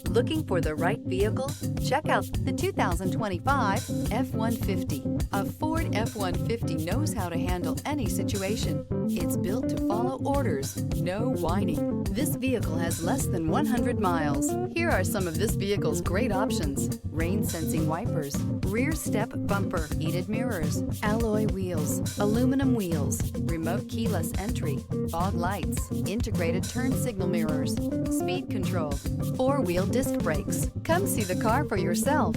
Looking for the right vehicle? Check out the 2025 F-150. A Ford F-150 knows how to handle any situation. It's built to follow orders, no whining. This vehicle has less than 100 miles. Here are some of this vehicle's great options: rain-sensing wipers, rear step bumper, heated mirrors, alloy wheels, aluminum wheels, remote keyless entry, fog lights, integrated turn signal mirrors, speed control, four-wheel disc brakes. Come see the car for yourself.